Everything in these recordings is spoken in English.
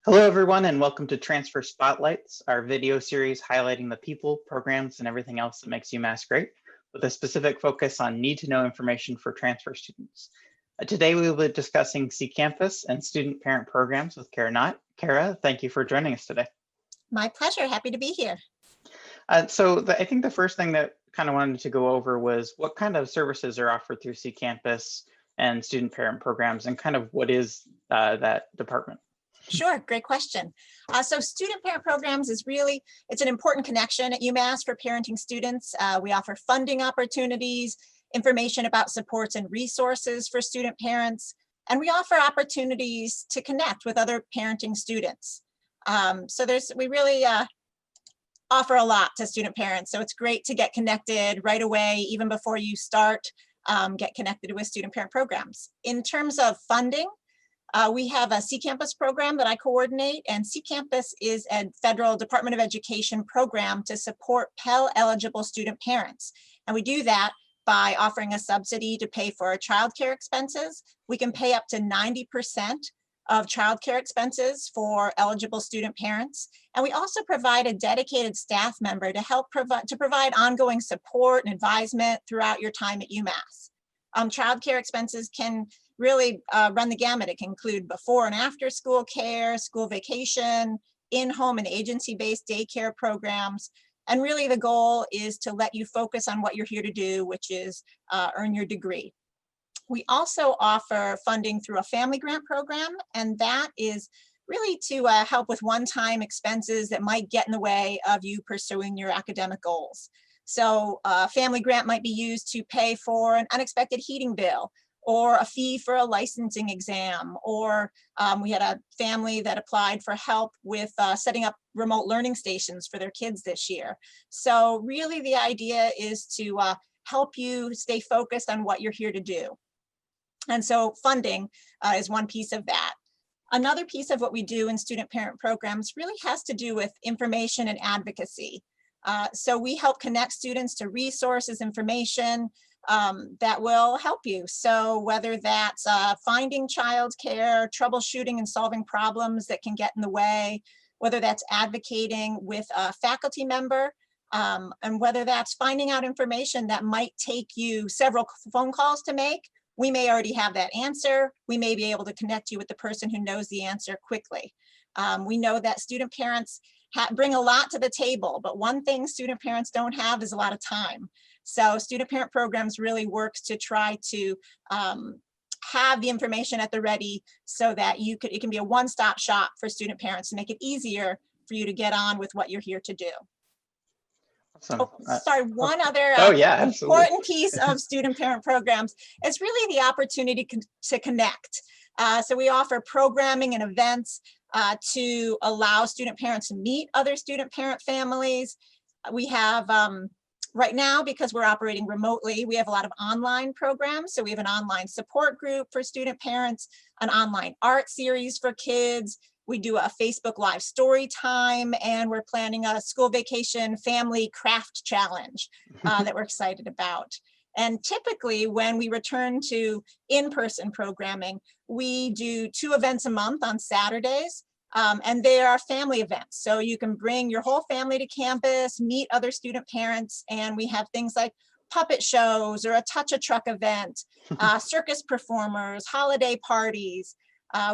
Hello, everyone, and welcome to Transfer Spotlights, our video series highlighting the people, programs, and everything else that makes UMass great, with a specific focus on need-to-know information for transfer students. Today, we will be discussing CCampis and student-parent programs with Kara Knott. Kara, thank you for joining us today. My pleasure. Happy to be here. I think the first thing that kind of wanted to go over was what kind of services are offered through CCampis and student-parent programs, and kind of what is that department? Sure, great question. So student parent programs is really, it's an important connection at UMass for parenting students. We offer funding opportunities, information about supports and resources for student parents, and we offer opportunities to connect with other parenting students. We really offer a lot to student parents. So it's great to get connected right away, even before you start, get connected with student parent programs. In terms of funding, we have a CCampis program that I coordinate, and CCampis is a federal Department of Education program to support Pell eligible student parents. And we do that by offering a subsidy to pay for childcare expenses. We can pay up to 90% of childcare expenses for eligible student parents. And we also provide a dedicated staff member to help provide ongoing support and advisement throughout your time at UMass. Childcare expenses can really run the gamut. It can include before and after school care, school vacation, in-home and agency-based daycare programs. And really the goal is to let you focus on what you're here to do, which is earn your degree. We also offer funding through a family grant program, and that is really to help with one-time expenses that might get in the way of you pursuing your academic goals. So a family grant might be used to pay for an unexpected heating bill, or a fee for a licensing exam, or we had a family that applied for help with setting up remote learning stations for their kids this year. So really the idea is to help you stay focused on what you're here to do. And so funding is one piece of that. Another piece of what we do in student parent programs really has to do with information and advocacy. So we help connect students to resources, information, that will help you. So whether that's finding childcare, troubleshooting and solving problems that can get in the way, whether that's advocating with a faculty member, and whether that's finding out information that might take you several phone calls to make, we may already have that answer. We may be able to connect you with the person who knows the answer quickly. We know that student parents bring a lot to the table, but one thing student parents don't have is a lot of time. So student parent programs really works to try to have the information at the ready so that it can be a one-stop shop for student parents to make it easier for you to get on with what you're here to do. Awesome. Oh, sorry, one other important piece of student parent programs is really the opportunity to connect. So we offer programming and events to allow student parents to meet other student parent families. We have right now, because we're operating remotely, we have a lot of online programs. So we have an online support group for student parents, an online art series for kids. We do a Facebook Live story time, and we're planning a school vacation family craft challenge that we're excited about. And typically when we return to in-person programming, we do 2 events a month on Saturdays. And they are family events. So you can bring your whole family to campus, meet other student parents, and we have things like puppet shows or a touch-a-truck event, circus performers, holiday parties.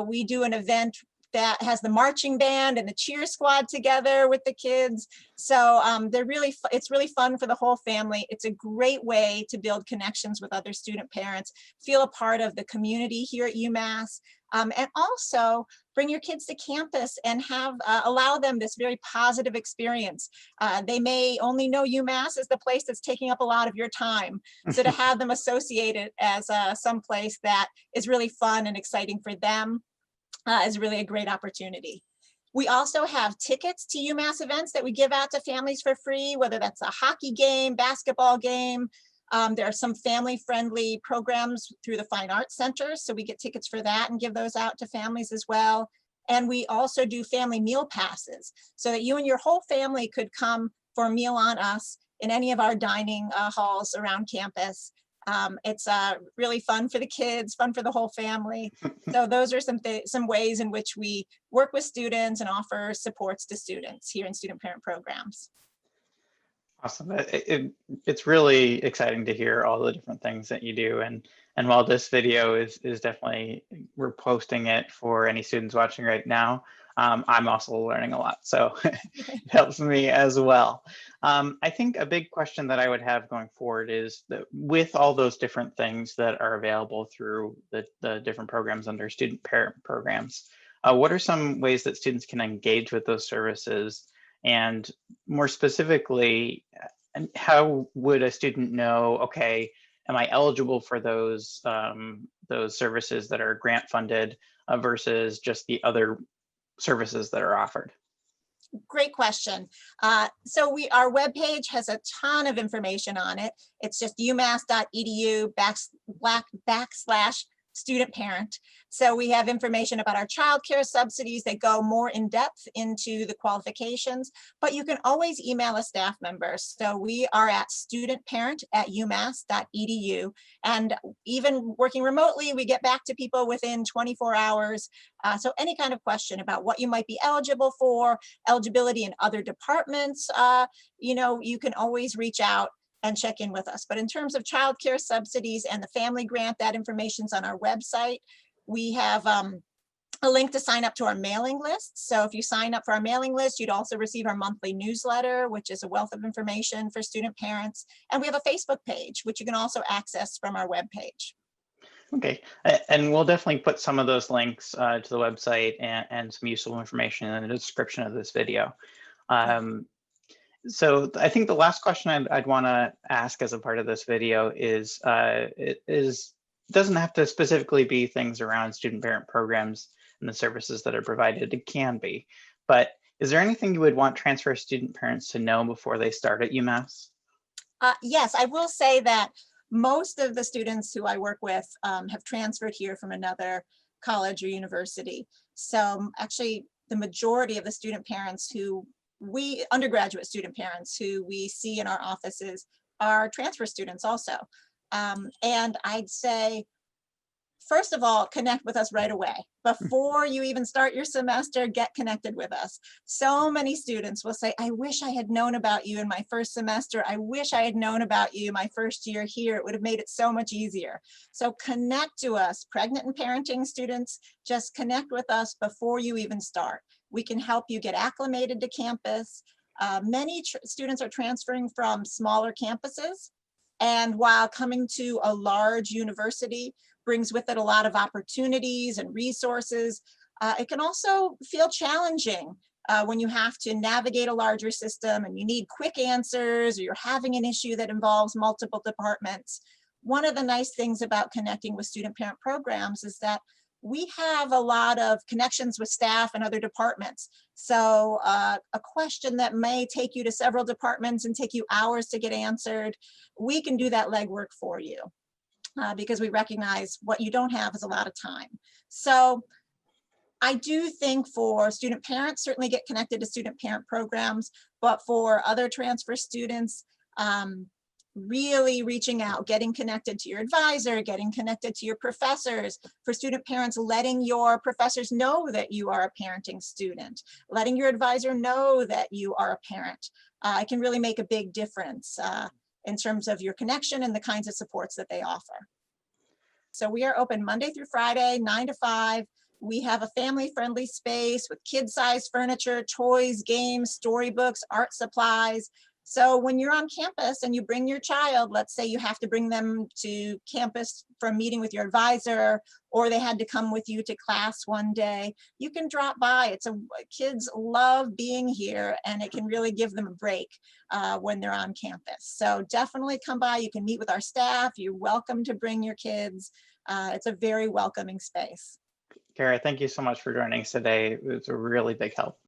We do an event that has the marching band and the cheer squad together with the kids. So it's really fun for the whole family. It's a great way to build connections with other student parents, feel a part of the community here at UMass, and also bring your kids to campus and allow them this very positive experience. They may only know UMass as the place that's taking up a lot of your time. So to have them associated as some place that is really fun and exciting for them is really a great opportunity. We also have tickets to UMass events that we give out to families for free, whether that's a hockey game, basketball game. There are some family-friendly programs through the Fine Arts Center, so we get tickets for that and give those out to families as well. And we also do family meal passes, so that you and your whole family could come for a meal on us in any of our dining halls around campus. It's really fun for the kids, fun for the whole family. So those are some ways in which we work with students and offer supports to students here in student parent programs. Awesome. It's really exciting to hear all the different things that you do. And while this video is definitely, we're posting it for any students watching right now, I'm also learning a lot. So it helps me as well. I think a big question that I would have going forward is that with all those different things that are available through the different programs under student parent programs, what are some ways that students can engage with those services? And more specifically, how would a student know, okay, am I eligible for those services that are grant funded versus just the other services that are offered? Great question. So our webpage has a ton of information on it. It's just umass.edu/student parent. So we have information about our childcare subsidies that go more in depth into the qualifications, but you can always email a staff member. So we are at studentparent@umass.edu. And even working remotely, we get back to people within 24 hours. So any kind of question about what you might be eligible for, eligibility in other departments, you can always reach out and check in with us. But in terms of childcare subsidies and the family grant, that information's on our website. We have a link to sign up to our mailing list. So if you sign up for our mailing list, you'd also receive our monthly newsletter, which is a wealth of information for student parents. And we have a Facebook page, which you can also access from our webpage. Okay, and we'll definitely put some of those links to the website and some useful information in the description of this video. So I think the last question I'd want to ask as a part of this video is, it doesn't have to specifically be things around student parent programs and the services that are provided. It can be, but is there anything you would want transfer student parents to know before they start at UMass? Yes, I will say that most of the students who I work with have transferred here from another college or university. So actually, the majority of the student parents undergraduate student parents who we see in our offices are transfer students also. And I'd say, first of all, connect with us right away. Before you even start your semester, get connected with us. So many students will say, I wish I had known about you in my first semester. I wish I had known about you my first year here. It would have made it so much easier. So connect to us. Pregnant and parenting students, just connect with us before you even start. We can help you get acclimated to campus. Many students are transferring from smaller campuses. And while coming to a large university brings with it a lot of opportunities and resources, it can also feel challenging when you have to navigate a larger system and you need quick answers, or you're having an issue that involves multiple departments. One of the nice things about connecting with student parent programs is that we have a lot of connections with staff and other departments. So a question that may take you to several departments and take you hours to get answered, we can do that legwork for you because we recognize what you don't have is a lot of time. So I do think for student parents, certainly get connected to student parent programs, but for other transfer students, really reaching out, getting connected to your advisor, getting connected to your professors. For student parents, letting your professors know that you are a parenting student, letting your advisor know that you are a parent. It can really make a big difference in terms of your connection and the kinds of supports that they offer. So we are open Monday through Friday, 9 to 5. We have a family-friendly space with kid-sized furniture, toys, games, storybooks, art supplies. So when you're on campus and you bring your child, let's say you have to bring them to campus for a meeting with your advisor, or they had to come with you to class one day, you can drop by. Kids love being here, and it can really give them a break when they're on campus. So definitely come by. You can meet with our staff. You're welcome to bring your kids. It's a very welcoming space. Kara, thank you so much for joining us today. It was a really big help.